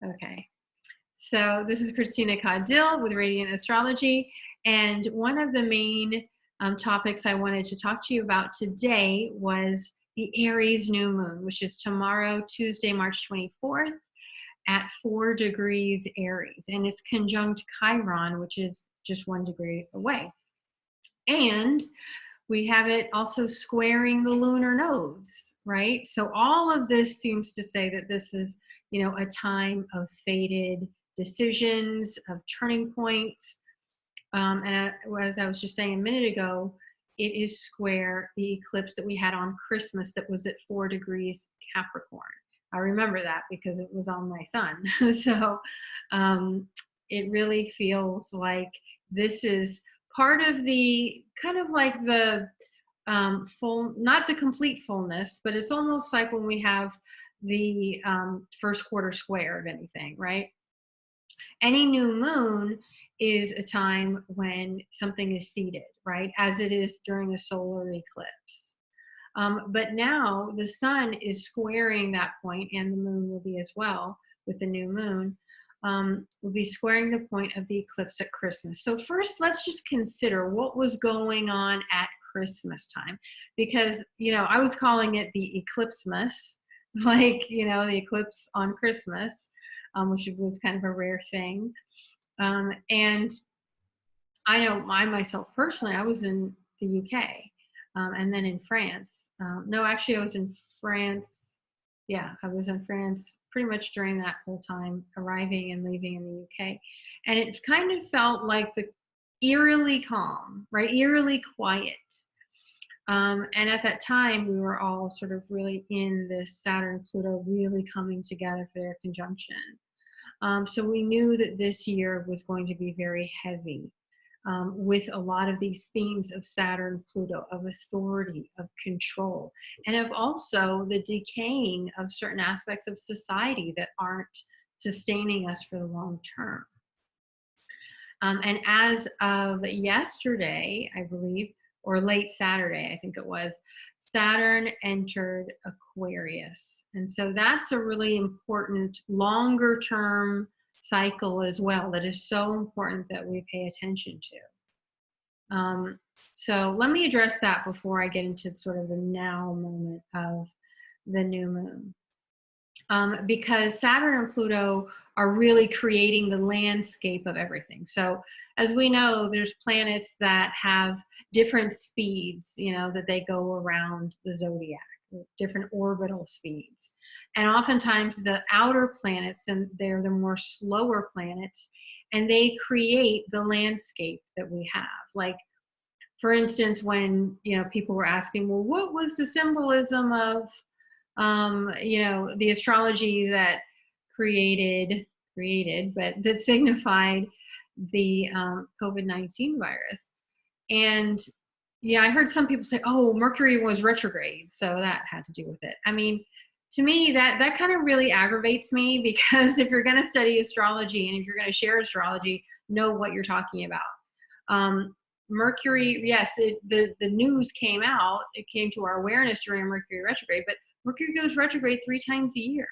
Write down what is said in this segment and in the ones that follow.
Okay. So this is Christina Caudill with Radiant Astrology. And one of the main topics I wanted to talk to you about today was the Aries new moon, which is tomorrow, Tuesday, March 24th at 4 degrees Aries. And it's conjunct Chiron, which is just 1 degree away. And we have it also squaring the lunar nodes, right? So all of this seems to say that this is, a time of fated decisions, of turning points. As I was just saying a minute ago, it is square the eclipse that we had on Christmas that was at 4 degrees Capricorn. I remember that because it was on my sun. So it really feels like this is part of the kind of like the full, not the complete fullness, but it's almost like when we have the first quarter square of anything, right? Any new moon is a time when something is seated, right? As it is during a solar eclipse. But now the sun is squaring that point, and the moon will be as well with the new moon. Will be squaring the point of the eclipse at Christmas. So first, let's just consider what was going on at Christmas time, because I was calling it the eclipsemas, like the eclipse on Christmas, which was kind of a rare thing. And I know I myself personally, I was in the UK. And then in France. No, actually, I was in France. Yeah, I was in France pretty much during that whole time, arriving and leaving in the UK. And it kind of felt like the eerily calm, right? Eerily quiet. And at that time, we were all sort of really in this Saturn-Pluto really coming together for their conjunction. So we knew that this year was going to be very heavy. With a lot of these themes of Saturn, Pluto, of authority, of control, and of also the decaying of certain aspects of society that aren't sustaining us for the long term. And as of yesterday, I believe, or late Saturday, I think it was, Saturn entered Aquarius. And so that's a really important longer term cycle as well that is so important that we pay attention to. So let me address that before I get into sort of the now moment of the new moon. Because Saturn and Pluto are really creating the landscape of everything. So as we know, there's planets that have different speeds, that they go around the zodiac, different orbital speeds. And oftentimes the outer planets, and they're the more slower planets, and they create the landscape that we have. Like, for instance, when, people were asking, well, what was the symbolism of the astrology that created, but that signified the COVID-19 virus. And yeah, I heard some people say, oh, Mercury was retrograde, so that had to do with it. I mean, to me, that kind of really aggravates me, because if you're going to study astrology and if you're going to share astrology, know what you're talking about. Mercury, yes, the news came out, it came to our awareness during Mercury retrograde, but Mercury goes retrograde 3 times a year,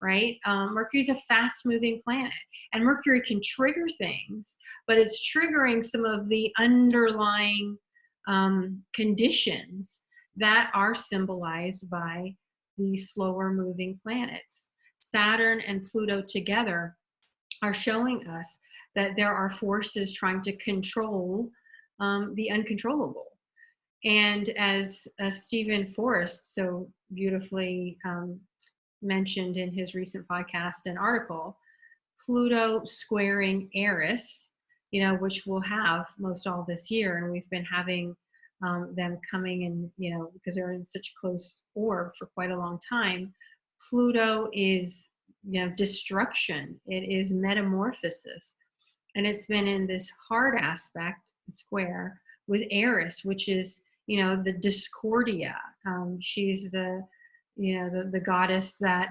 right? Mercury's a fast-moving planet, and Mercury can trigger things, but it's triggering some of the underlying conditions that are symbolized by these slower-moving planets. Saturn and Pluto together are showing us that there are forces trying to control the uncontrollable. And as Stephen Forrest so beautifully mentioned in his recent podcast and article, Pluto squaring Aries, which we'll have most all this year, and we've been having them coming in, because they're in such close orb for quite a long time. Pluto is, destruction. It is metamorphosis, and it's been in this hard aspect square with Aries, which is the discordia. She's the goddess that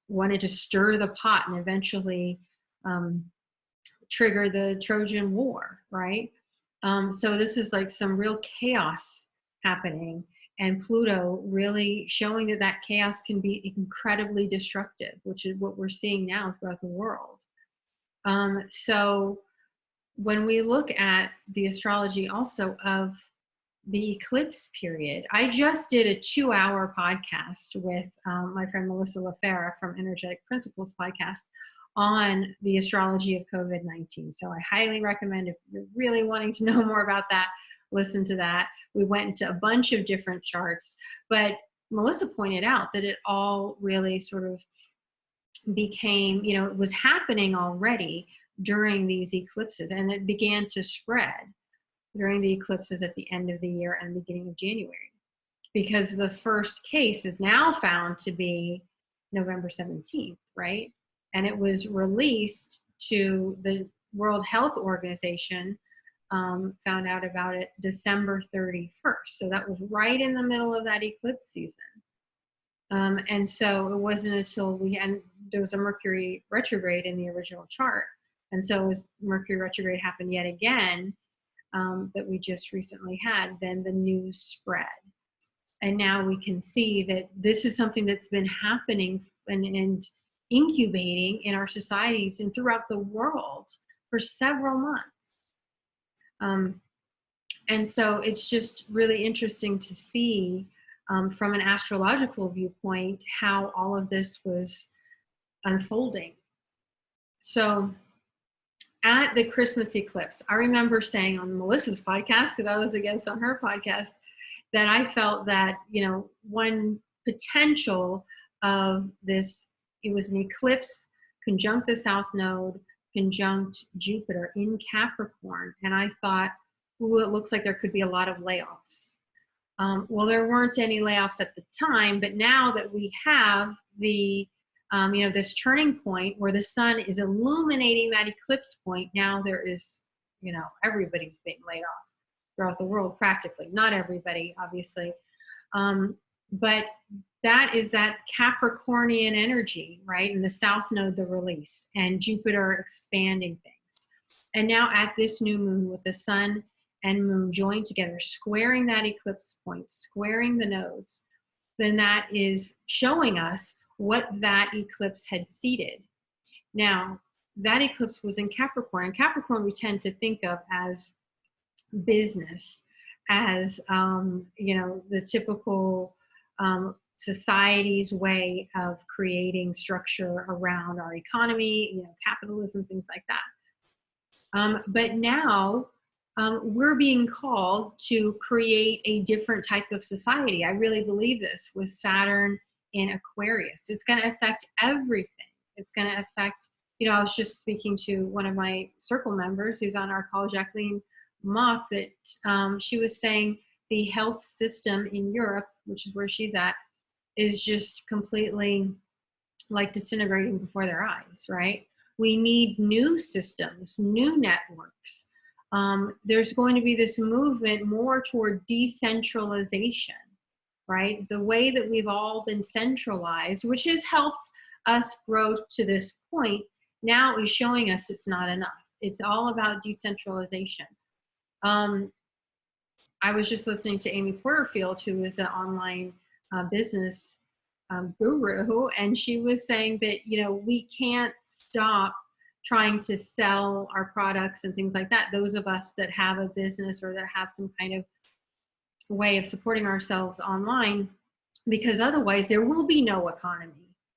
wanted to stir the pot and eventually trigger the Trojan War, right? So this is like some real chaos happening. and Pluto really showing that that chaos can be incredibly destructive, which is what we're seeing now throughout the world. So when we look at the astrology also of the eclipse period, I just did a 2-hour podcast with my friend Melissa LaFera from Energetic Principles podcast on the astrology of COVID-19. So I highly recommend, if you're really wanting to know more about that, listen to that. We went into a bunch of different charts, but Melissa pointed out that it all really sort of became, it was happening already during these eclipses, and it began to spread during the eclipses at the end of the year and beginning of January, because the first case is now found to be November 17th, right? And it was released to the World Health Organization, found out about it December 31st. So that was right in the middle of that eclipse season. And so it wasn't until there was a Mercury retrograde in the original chart. And so as Mercury retrograde happened yet again, that we just recently had, then the news spread. And now we can see that this is something that's been happening and incubating in our societies and throughout the world for several months. And so it's just really interesting to see from an astrological viewpoint how all of this was unfolding. So at the Christmas eclipse, I remember saying on Melissa's podcast, because I was a guest on her podcast, that I felt that, one potential of this, it was an eclipse conjunct the South Node, conjunct Jupiter in Capricorn. And I thought, ooh, it looks like there could be a lot of layoffs. Well, there weren't any layoffs at the time, but now that we have the this turning point where the sun is illuminating that eclipse point, now there is, everybody's being laid off throughout the world, practically. Not everybody, obviously. But that is that Capricornian energy, right? And the South Node, the release, and Jupiter expanding things. And now at this new moon with the sun and moon joined together, squaring that eclipse point, squaring the nodes, then that is showing us what that eclipse had seeded. Now, that eclipse was in Capricorn. And Capricorn we tend to think of as business, as, the typical society's way of creating structure around our economy, capitalism, things like that. But now we're being called to create a different type of society. I really believe this with Saturn in Aquarius. It's going to affect everything. It's going to affect, I was just speaking to one of my circle members who's on our call, Jacqueline Mock, that she was saying the health system in Europe, which is where she's at, is just completely like disintegrating before their eyes, right? We need new systems, new networks. There's going to be this movement more toward decentralization, right? The way that we've all been centralized, which has helped us grow to this point, now is showing us it's not enough. It's all about decentralization. I was just listening to Amy Porterfield, who is an online business guru, and she was saying that, we can't stop trying to sell our products and things like that. Those of us that have a business or that have some kind of way of supporting ourselves online, because otherwise there will be no economy.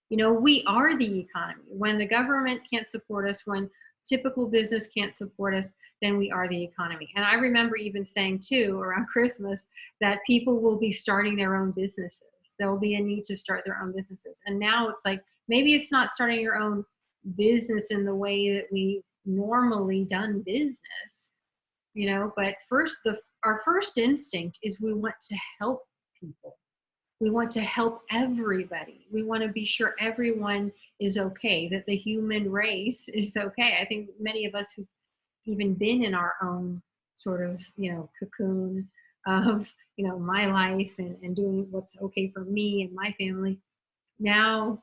We are the economy. When the government can't support us, when typical business can't support us, then we are the economy. And I remember even saying too, around Christmas, that people will be starting their own businesses. There will be a need to start their own businesses. And now it's like, maybe it's not starting your own business in the way that we've normally done business, but our first instinct is we want to help people. We want to help everybody. We want to be sure everyone is okay, that the human race is okay. I think many of us who've even been in our own sort of, cocoon of, my life and doing what's okay for me and my family. Now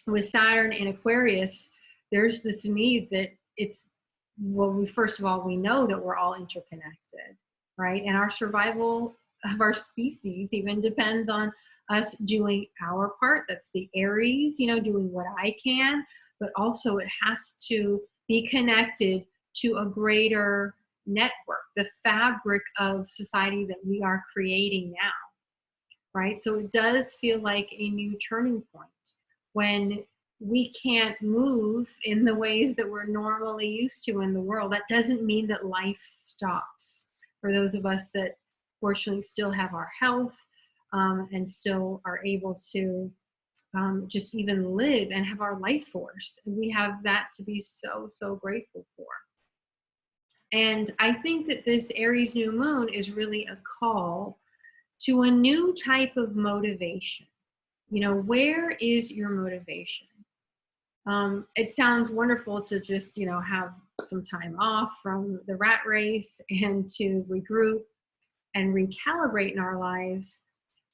with Saturn in Aquarius, there's this need that first of all, we know that we're all interconnected, right? And our survival of our species even depends on us doing our part. That's the Aries, doing what I can, but also it has to be connected to a greater network, the fabric of society that we are creating now, right? So it does feel like a new turning point when we can't move in the ways that we're normally used to in the world. That doesn't mean that life stops. For those of us that fortunately still have our health, and still are able to just even live and have our life force, we have that to be so, so grateful for. And I think that this Aries new moon is really a call to a new type of motivation. Where is your motivation? It sounds wonderful to just, have some time off from the rat race and to regroup and recalibrate in our lives.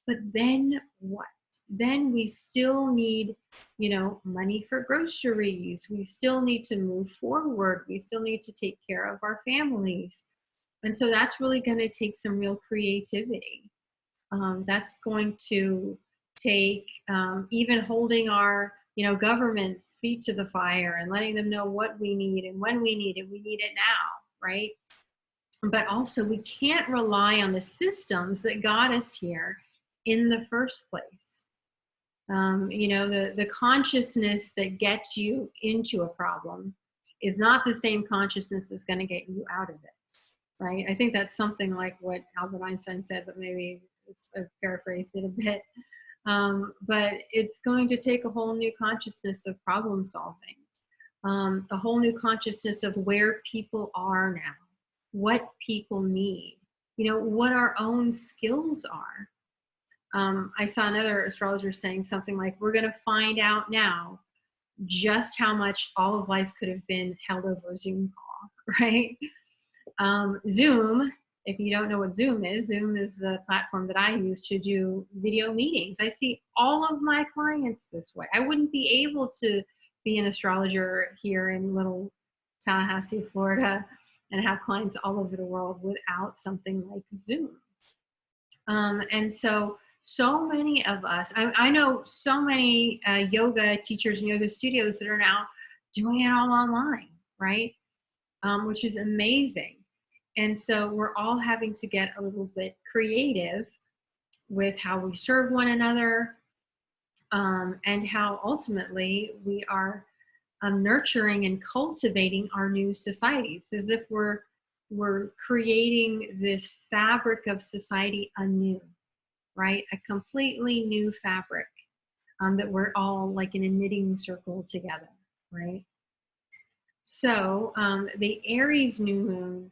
But then what? Then we still need, money for groceries. We still need to move forward. We still need to take care of our families. And so that's really going to take some real creativity. That's going to take even holding our, government's feet to the fire and letting them know what we need and when we need it. We need it now, right? But also we can't rely on the systems that got us here in the first place. The consciousness that gets you into a problem is not the same consciousness that's going to get you out of it, right? I think that's something like what Albert Einstein said, but maybe I've paraphrased it a bit. But it's going to take a whole new consciousness of problem solving, a whole new consciousness of where people are now, what people need, what our own skills are. I saw another astrologer saying something like, we're going to find out now just how much all of life could have been held over a Zoom call, right? Zoom, if you don't know what Zoom is the platform that I use to do video meetings. I see all of my clients this way. I wouldn't be able to be an astrologer here in little Tallahassee, Florida, and have clients all over the world without something like Zoom. And so many of us, I know so many yoga teachers and yoga studios that are now doing it all online, right? Which is amazing. And so we're all having to get a little bit creative with how we serve one another, and how ultimately we are nurturing and cultivating our new societies, as if we're creating this fabric of society anew, right? A completely new fabric, that we're all like in a knitting circle together, right? So the Aries new moon,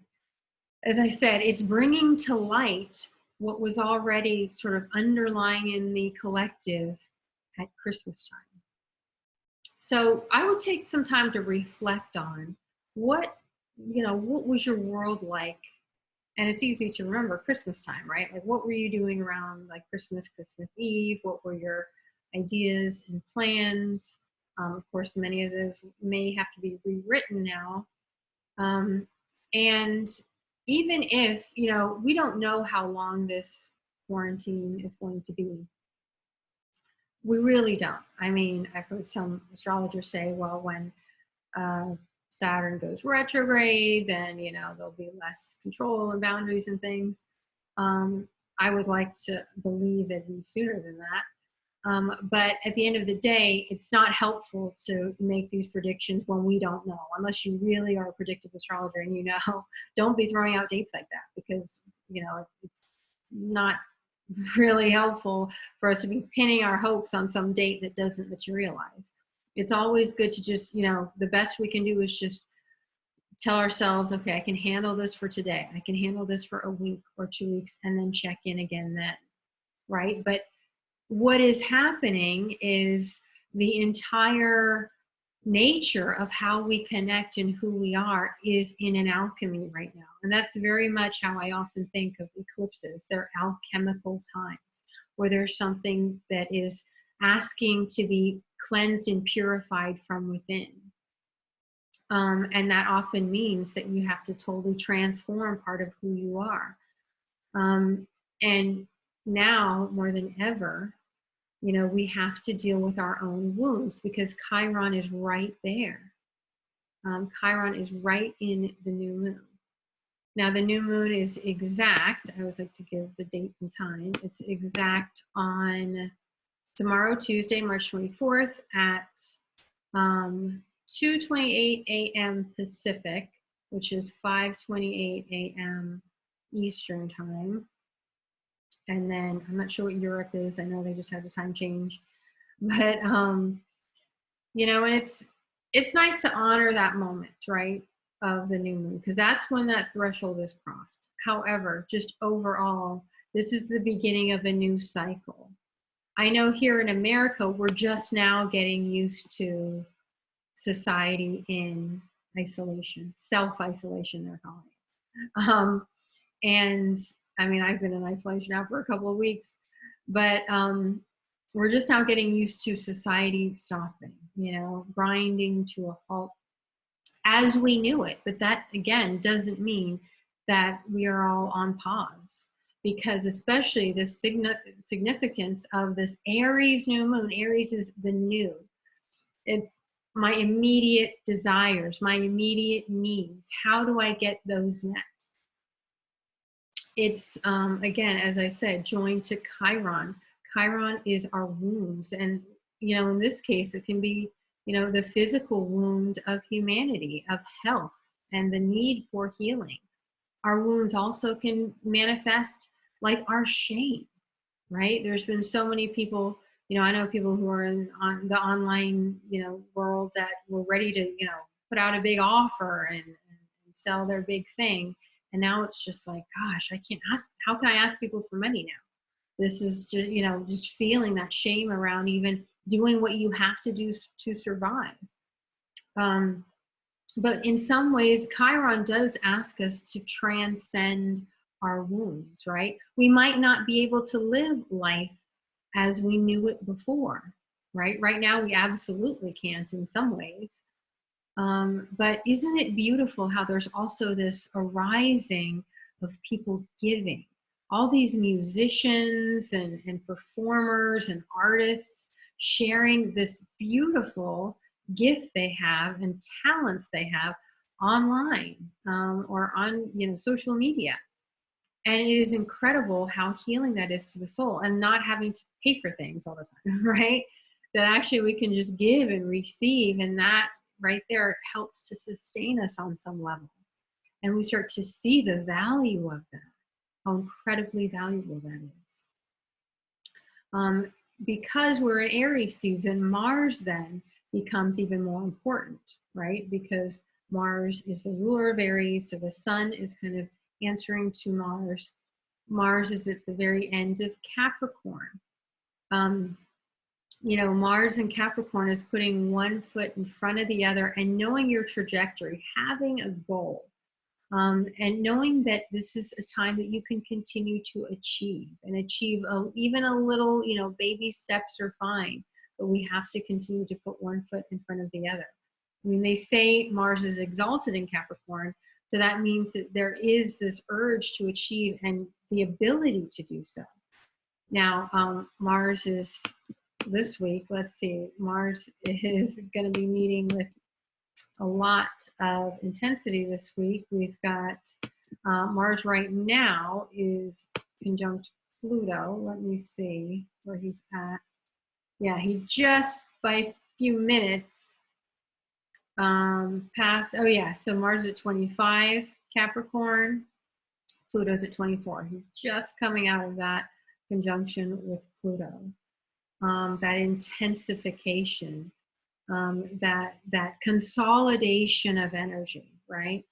as I said, it's bringing to light what was already sort of underlying in the collective at Christmas time. So I would take some time to reflect on what was your world like? And it's easy to remember Christmas time, right? Like, what were you doing around like Christmas Eve? What were your ideas and plans? Of course, many of those may have to be rewritten now. And even if, we don't know how long this quarantine is going to be. We really don't. I mean, I've heard some astrologers say, well, when Saturn goes retrograde, then, there'll be less control and boundaries and things. I would like to believe it'd be sooner than that. But at the end of the day, it's not helpful to make these predictions when we don't know, unless you really are a predictive astrologer and don't be throwing out dates like that, because, it's not really helpful for us to be pinning our hopes on some date that doesn't materialize. It's always good to just, the best we can do is just tell ourselves, okay, I can handle this for today. I can handle this for a week or 2 weeks, and then check in again then, right? But what is happening is the entire nature of how we connect and who we are is in an alchemy right now. And that's very much how I often think of eclipses. They're alchemical times where there's something that is asking to be cleansed and purified from within. And that often means that you have to totally transform part of who you are. And now more than ever, you know, we have to deal with our own wounds because Chiron is right there. Chiron is right in the new moon. Now, the new moon is exact. I always like to give the date and time. It's exact on tomorrow, Tuesday, March 24th at 2:28 a.m. Pacific, which is 5:28 a.m. Eastern time. And then I'm not sure what Europe is. I know they just had a time change. But you know, and it's nice to honor that moment, right, of the new moon, because that's when that threshold is crossed. However, just overall, this is the beginning of a new cycle. I know here in America, we're just now getting used to society in isolation, self-isolation, they're calling it. And I mean, I've been in isolation now for a couple of weeks, but we're just now getting used to society stopping, you know, grinding to a halt as we knew it. But that, again, doesn't mean that we are all on pause, because especially the significance of this Aries new moon. Aries is the new. It's my immediate desires, my immediate needs. How do I get those met? It's, again, as I said, joined to Chiron. Chiron is our wounds. And, you know, in this case, it can be, you know, the physical wound of humanity, of health, and the need for healing. Our wounds also can manifest like our shame, right? There's been so many people, you know, I know people who are on the online, you know, world that were ready to, you know, put out a big offer and sell their big thing. And now it's just like, gosh, I can't ask, how can I ask people for money now? This is just, you know, just feeling that shame around even doing what you have to do to survive. But in some ways, Chiron does ask us to transcend our wounds, right? We might not be able to live life as we knew it before, right? Right now, we absolutely can't in some ways. But isn't it beautiful how there's also this arising of people giving? All these musicians and performers and artists sharing this beautiful gift they have and talents they have online, or on, you know, social media. And it is incredible how healing that is to the soul, and not having to pay for things all the time, right? That actually we can just give and receive, and that right there helps to sustain us on some level. And we start to see the value of that, how incredibly valuable that is. Because we're in Aries season, Mars then becomes even more important, right? Because Mars is the ruler of Aries, so the sun is kind of answering to Mars. Mars is at the very end of Capricorn. You know, Mars in Capricorn is putting one foot in front of the other and knowing your trajectory, having a goal, and knowing that this is a time that you can continue to achieve even a little, you know, baby steps are fine, but we have to continue to put one foot in front of the other. I mean, they say Mars is exalted in Capricorn, so that means that there is this urge to achieve and the ability to do so. Now, Mars is this week, let's see, Mars is going to be meeting with a lot of intensity this week. We've got Mars right now is conjunct Pluto. Let me see where he's at. Yeah, he just by a few minutes passed. Oh yeah, so Mars at 25 Capricorn, Pluto's at 24. He's just coming out of that conjunction with Pluto. That intensification, that consolidation of energy, right?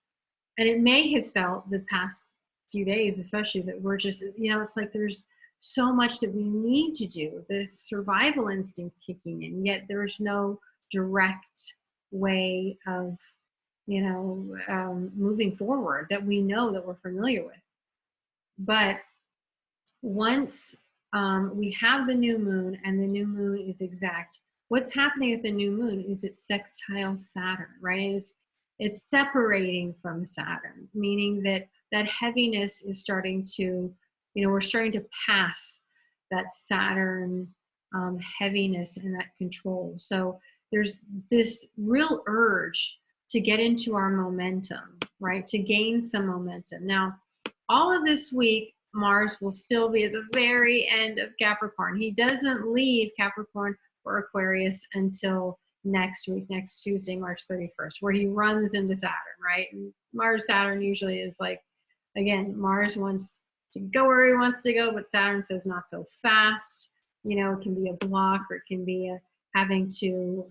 And it may have felt the past few days, especially, that we're just, you know, it's like there's so much that we need to do, this survival instinct kicking in, yet there's no direct way of, you know, moving forward that we know, that we're familiar with. But once we have the new moon, and the new moon is exact, what's happening at the new moon is it's sextile Saturn, right? It's separating from Saturn, meaning that that heaviness is starting to we're starting to pass that Saturn heaviness and that control. So there's this real urge to get into our momentum, right? To gain some momentum. Now, all of this week, Mars will still be at the very end of Capricorn. He doesn't leave Capricorn or Aquarius until next week, next Tuesday, March 31st, where he runs into Saturn, right? And Mars Saturn usually is like, again, Mars wants to go where he wants to go, but Saturn says not so fast. It can be a block, or it can be having to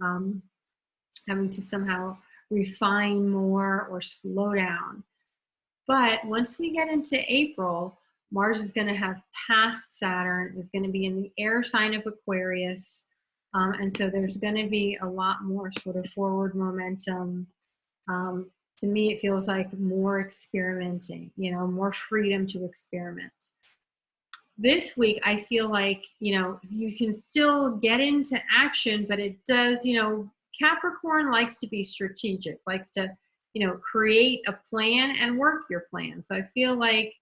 somehow refine more or slow down. But once we get into April, Mars is going to have passed Saturn. It's going to be in the air sign of Aquarius. And so there's going to be a lot more sort of forward momentum. To me, it feels like more experimenting, more freedom to experiment. This week, I feel like, you can still get into action, but it does, Capricorn likes to be strategic, likes to, create a plan and work your plan. So I feel like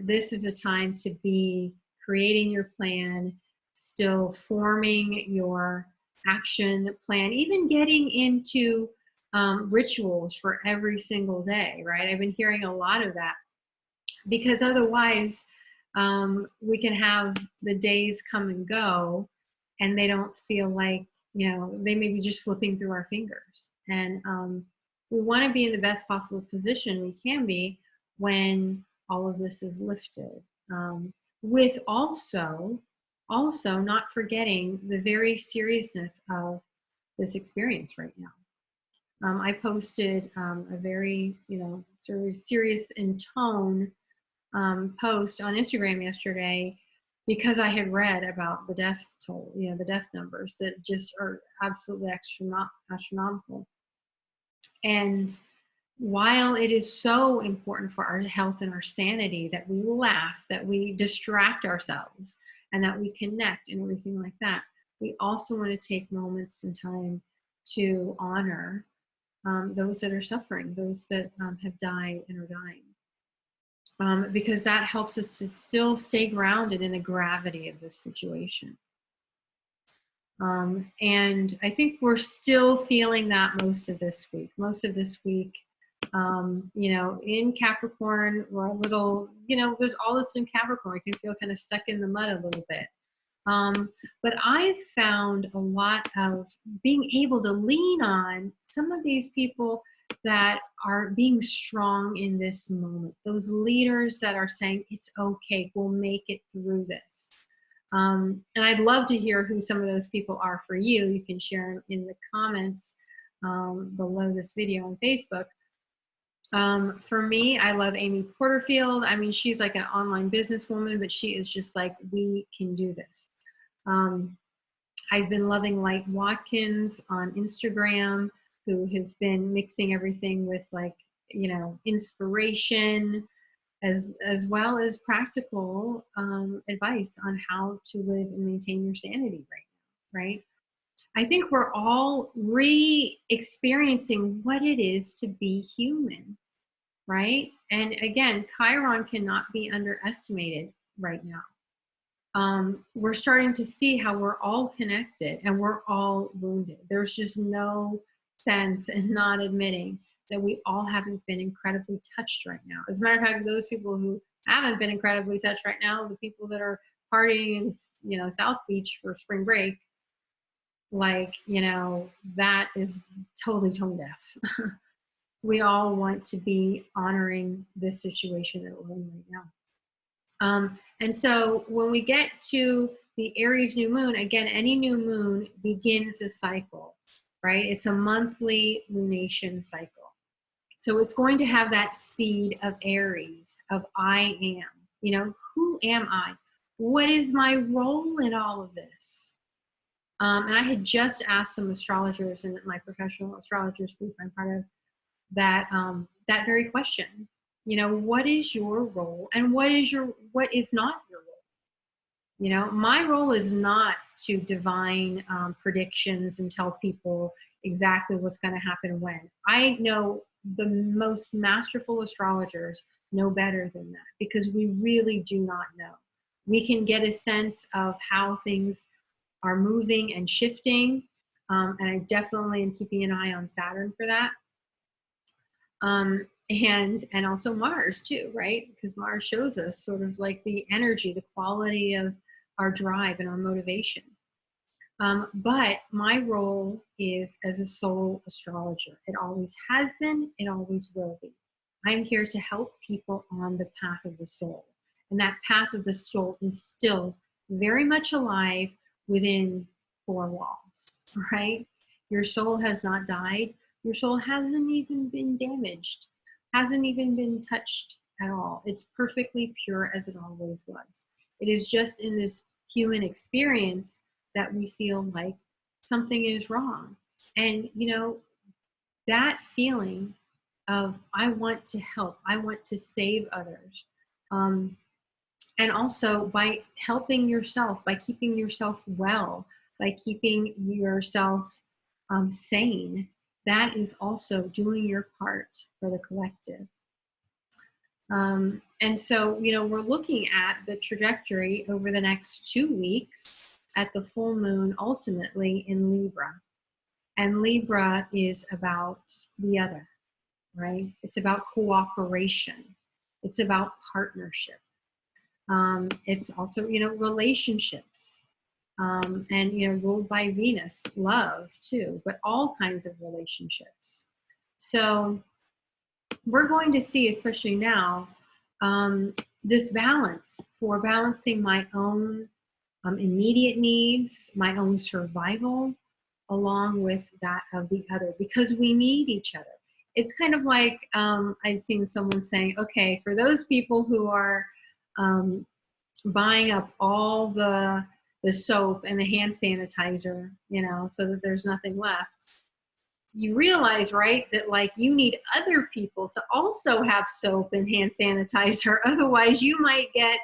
this is a time to be creating your plan, still forming your action plan, even getting into rituals for every single day, right? I've been hearing a lot of that, because otherwise we can have the days come and go and they don't feel like, they may be just slipping through our fingers. And we want to be in the best possible position we can be when all of this is lifted, with also not forgetting the very seriousness of this experience right now. I posted a very, sort of serious in tone post on Instagram yesterday, because I had read about the death toll, the death numbers that just are absolutely astronomical. And while it is so important for our health and our sanity that we laugh, that we distract ourselves, and that we connect and everything like that, we also want to take moments in time to honor those that are suffering, those that have died and are dying, because that helps us to still stay grounded in the gravity of this situation. And I think we're still feeling that most of this week. In Capricorn, we're a little, there's all this in Capricorn. You can feel kind of stuck in the mud a little bit. But I've found a lot of being able to lean on some of these people that are being strong in this moment. Those leaders that are saying, it's okay, we'll make it through this. And I'd love to hear who some of those people are for you. You can share them in the comments below this video on Facebook. For me, I love Amy Porterfield. I mean, she's like an online businesswoman, but she is just like, we can do this. I've been loving Light Watkins on Instagram, who has been mixing everything with inspiration, as well as practical advice on how to live and maintain your sanity right now, right? I think we're all re-experiencing what it is to be human, right? And again, Chiron cannot be underestimated right now. We're starting to see how we're all connected and we're all wounded. There's just no sense in not admitting that we all haven't been incredibly touched right now. As a matter of fact, those people who haven't been incredibly touched right now, the people that are partying in, South Beach for spring break, that is totally tone deaf. We all want to be honoring this situation that we're in right now. And so when we get to the Aries new moon, again, any new moon begins a cycle, right? It's a monthly lunation cycle. So it's going to have that seed of Aries, of I am. Who am I? What is my role in all of this? And I had just asked some astrologers in my professional astrologers group I'm part of that very question. What is your role, and what is not your role? My role is not to divine predictions and tell people exactly what's going to happen when. I know the most masterful astrologers know better than that, because we really do not know. We can get a sense of how things are moving and shifting. And I definitely am keeping an eye on Saturn for that. And also Mars too, right? Because Mars shows us sort of like the energy, the quality of our drive and our motivation. But my role is as a soul astrologer. It always has been, it always will be. I'm here to help people on the path of the soul. And that path of the soul is still very much alive within four walls, right? Your soul has not died. Your soul hasn't even been damaged, hasn't even been touched at all. It's perfectly pure as it always was. It is just in this human experience that we feel like something is wrong. And, that feeling of, I want to help, I want to save others. And also by helping yourself, by keeping yourself well, by keeping yourself sane, that is also doing your part for the collective. And so, we're looking at the trajectory over the next 2 weeks at the full moon, ultimately in Libra. And Libra is about the other, right? It's about cooperation. It's about partnership. It's also, relationships. And, ruled by Venus, love too, but all kinds of relationships. So we're going to see, especially now, this balance for balancing my own immediate needs, my own survival, along with that of the other, because we need each other. It's kind of like I'd seen someone saying, okay, for those people who are buying up all the soap and the hand sanitizer, so that there's nothing left, you realize, right, that like you need other people to also have soap and hand sanitizer. Otherwise, you might get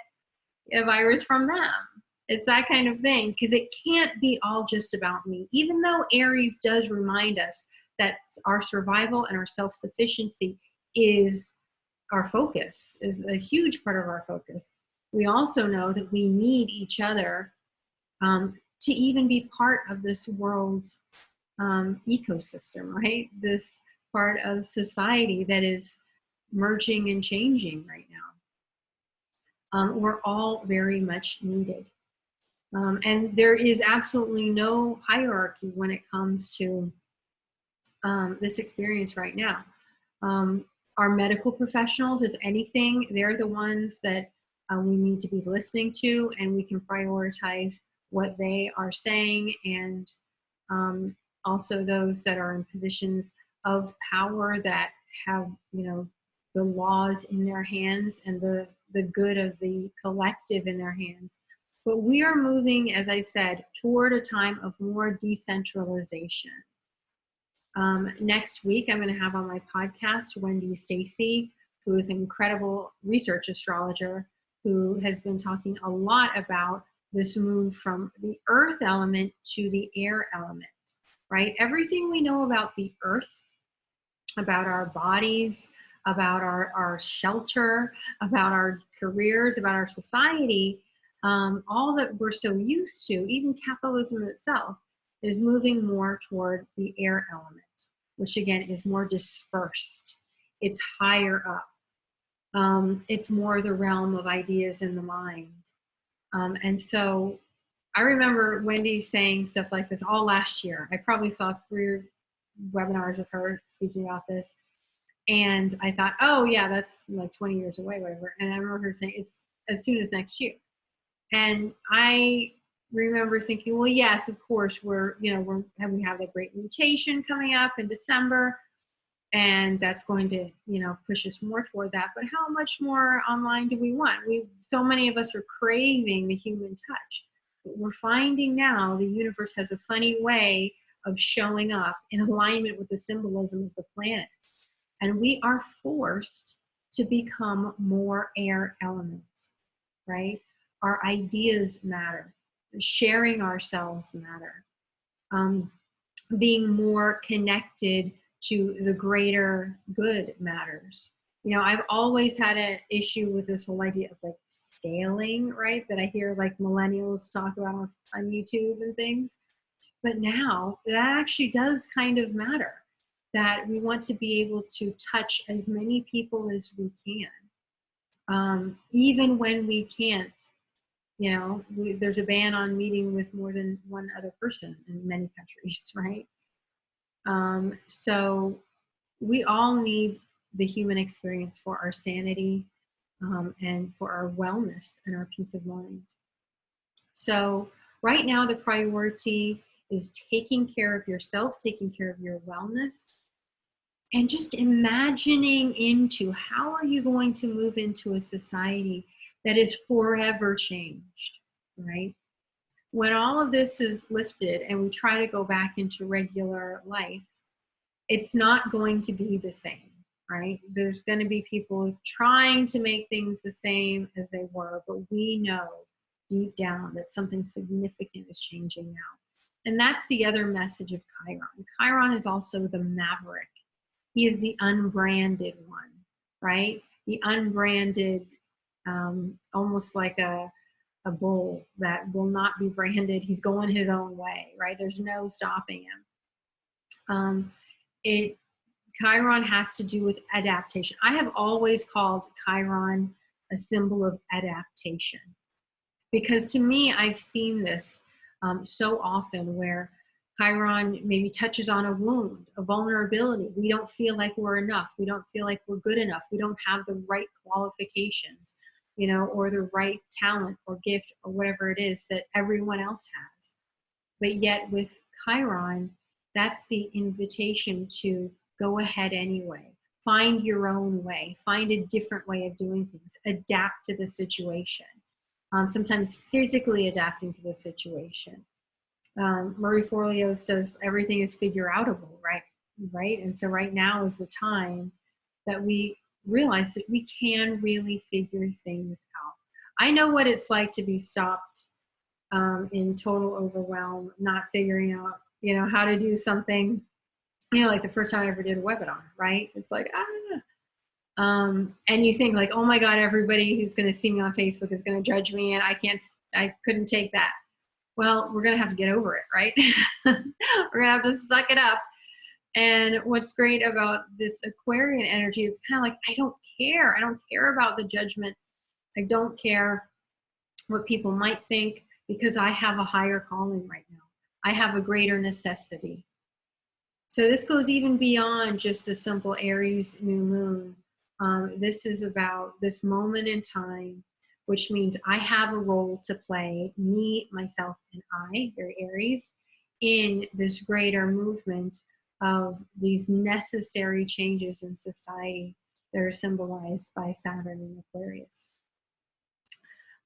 a virus from them. It's that kind of thing, because it can't be all just about me. Even though Aries does remind us that our survival and our self-sufficiency is our focus, is a huge part of our focus, we also know that we need each other to even be part of this world's ecosystem, right? This part of society that is merging and changing right now. We're all very much needed. And there is absolutely no hierarchy when it comes to this experience right now. Our medical professionals, if anything, they're the ones that we need to be listening to, and we can prioritize what they are saying, and also those that are in positions of power that have, the laws in their hands and the good of the collective in their hands. But we are moving, as I said, toward a time of more decentralization. Next week, I'm going to have on my podcast Wendy Stacy, who is an incredible research astrologer who has been talking a lot about this move from the earth element to the air element, right? Everything we know about the earth, about our bodies, about our shelter, about our careers, about our society, all that we're so used to, even capitalism itself, is moving more toward the air element, which again is more dispersed. It's higher up. It's more the realm of ideas in the mind. And so I remember Wendy saying stuff like this all last year. I probably saw 3 webinars of her speaking about this. And I thought, oh yeah, that's like 20 years away, whatever. And I remember her saying it's as soon as next year. And I remember thinking, well, yes, of course, we have that great mutation coming up in December, and that's going to, push us more toward that. But how much more online do we want? So many of us are craving the human touch. But we're finding now the universe has a funny way of showing up in alignment with the symbolism of the planets. And we are forced to become more air element, right? Our ideas matter. Sharing ourselves matter. Being more connected to the greater good matters. You know, I've always had an issue with this whole idea of like sailing, right? That I hear like millennials talk about on YouTube and things. But now that actually does kind of matter, that we want to be able to touch as many people as we can, even when we can't. You know, there's a ban on meeting with more than one other person in many countries, right? So we all need the human experience for our sanity, and for our wellness and our peace of mind. So right now, the priority is taking care of yourself, taking care of your wellness, and just imagining into how are you going to move into a society that is forever changed, right? When all of this is lifted and we try to go back into regular life, it's not going to be the same, right? There's going to be people trying to make things the same as they were, but we know deep down that something significant is changing now. And that's the other message of Chiron. Chiron is also the maverick. He is the unbranded one, right? The unbranded, almost like a bull that will not be branded. He's going his own way, right? There's no stopping him. It Chiron has to do with adaptation. I have always called Chiron a symbol of adaptation, because to me, I've seen this so often where Chiron maybe touches on a wound, a vulnerability. We don't feel like we're enough. We don't feel like we're good enough. We don't have the right qualifications, you know, or the right talent or gift or whatever it is that everyone else has. But yet with Chiron, that's the invitation to go ahead anyway. Find your own way. Find a different way of doing things. Adapt to the situation. Sometimes physically adapting to the situation. Marie Forleo says everything is figure outable, right? Right. And so right now is the time that we realize that we can really figure things out. I know what it's like to be stopped in total overwhelm, not figuring out, you know, how to do something, you know, like the first time I ever did a webinar, right? It's like, and you think like, oh my God, everybody who's going to see me on Facebook is going to judge me, and I couldn't take that. Well, we're going to have to get over it, right? We're going to have to suck it up. And what's great about this Aquarian energy is kind of like, I don't care. I don't care about the judgment. I don't care what people might think, because I have a higher calling right now. I have a greater necessity. So this goes even beyond just the simple Aries new moon. This is about this moment in time, which means I have a role to play, me, myself, and I, your Aries, in this greater movement of these necessary changes in society that are symbolized by Saturn and Aquarius.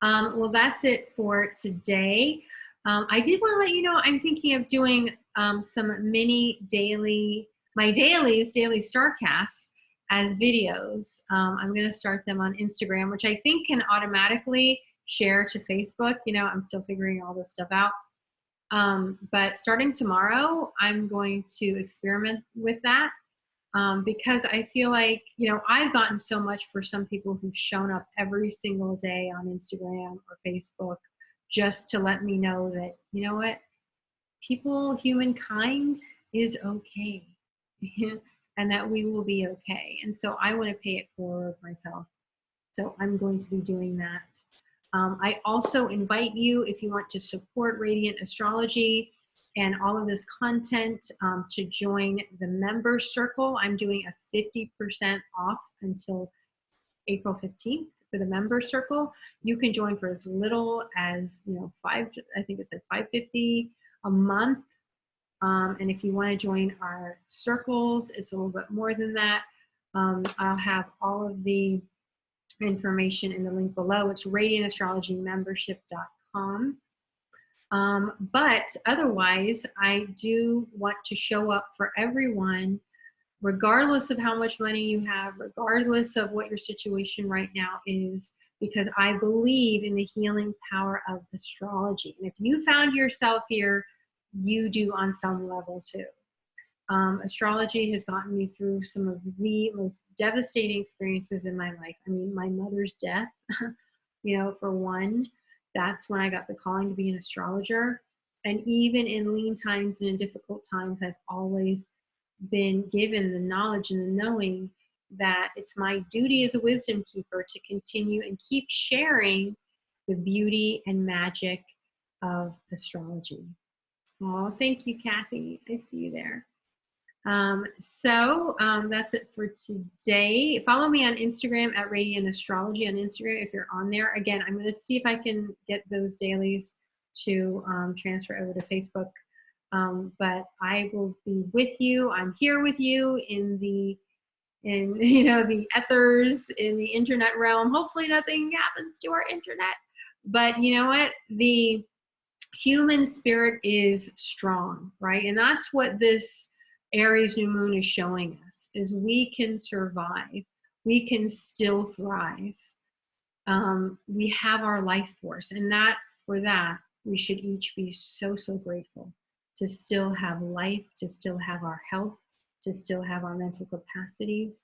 Well, that's it for today. I did want to let you know I'm thinking of doing some mini daily, my daily Starcasts as videos. I'm going to start them on Instagram, which I think can automatically share to Facebook. You know, I'm still figuring all this stuff out. But starting tomorrow, I'm going to experiment with that. Because I feel like, you know, I've gotten so much for some people who've shown up every single day on Instagram or Facebook just to let me know that, you know what, humankind is okay, and that we will be okay. And so I want to pay it forward myself. So I'm going to be doing that. I also invite you, if you want to support Radiant Astrology and all of this content, to join the member circle. I'm doing a 50% off until April 15th for the member circle. You can join for as little as, you know, I think it's at $5.50 a month. And if you want to join our circles, it's a little bit more than that. I'll have all of the information in the link below. It's radiantastrologymembership.com. But otherwise, I do want to show up for everyone, regardless of how much money you have, regardless of what your situation right now is, because I believe in the healing power of astrology. And if you found yourself here, you do on some level too. Astrology has gotten me through some of the most devastating experiences in my life. I mean, my mother's death, you know, for one, that's when I got the calling to be an astrologer. And even in lean times and in difficult times, I've always been given the knowledge and the knowing that it's my duty as a wisdom keeper to continue and keep sharing the beauty and magic of astrology. Oh, thank you, Kathy. I see you there. That's it for today. Follow me on Instagram at Radiant Astrology on Instagram if you're on there. Again, I'm going to see if I can get those dailies to transfer over to Facebook. But I will be with you. I'm here with you in the the ethers, in the internet realm. Hopefully nothing happens to our internet. But you know what? The human spirit is strong, right? And that's what this Aries new moon is showing us, is we can survive. We can still thrive. We have our life force, and for that, we should each be so, so grateful to still have life, to still have our health, to still have our mental capacities.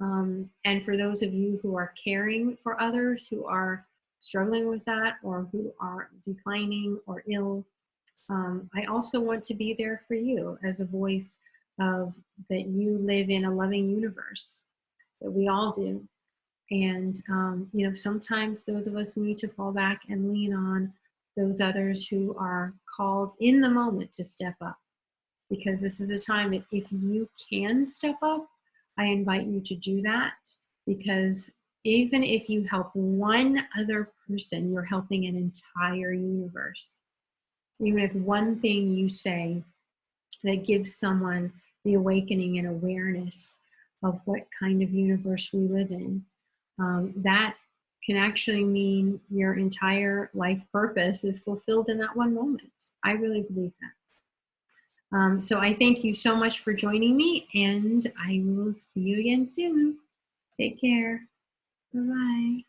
And for those of you who are caring for others who are struggling with that or who are declining or ill, I also want to be there for you as a voice of that you live in a loving universe, that we all do. And, sometimes those of us need to fall back and lean on those others who are called in the moment to step up. Because this is a time that if you can step up, I invite you to do that, because even if you help one other person, you're helping an entire universe. Even if one thing you say that gives someone the awakening and awareness of what kind of universe we live in, that can actually mean your entire life purpose is fulfilled in that one moment. I really believe that. So I thank you so much for joining me, and I will see you again soon. Take care. Bye-bye.